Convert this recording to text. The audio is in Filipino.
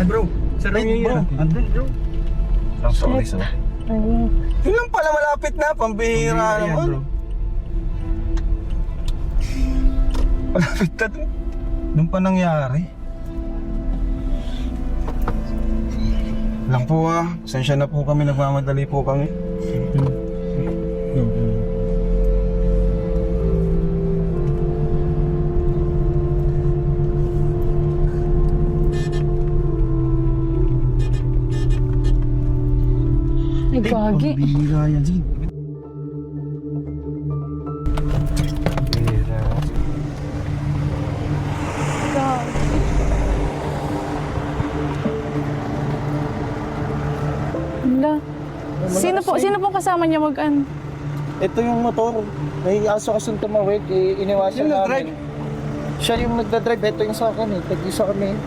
Ay bro, sir yung bro, andun bro. Sorry sir. Yun lang pala, malapit na, pambihira naman. Malapit na doon. Doon pa nangyari. Lang po sensya na po kami, nagmamadali po kami. Ay, gagi. Pambihira yan, sige. Hala. Sino pong kasama niya mag-an? Ito yung motor. May aso kasing tumawid, iniwasan Yung namin. Siya yung nagdadrive, ito yung sa akin eh. Tag-isa kami.